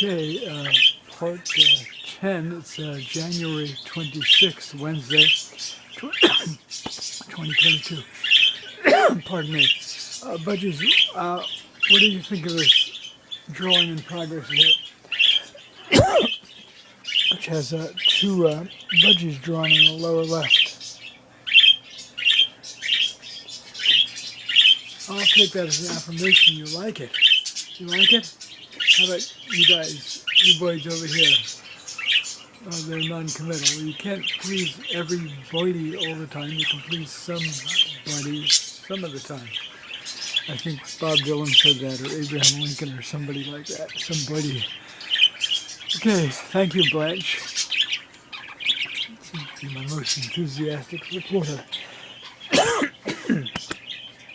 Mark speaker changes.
Speaker 1: Okay, part 10, it's January 26th, Wednesday, 2022. Pardon me. Budgie, what do you think of this drawing in progress here? Which has two budgies drawn in the lower left. I'll take that as an affirmation. You like it. You like it? How about you guys, you boys over here? They're non-committal. You can't please everybody all the time. You can please somebody some of the time. I think Bob Dylan said that, or Abraham Lincoln, or somebody like that. Somebody. Okay, thank you, Blanche. Seems to be my most enthusiastic reporter.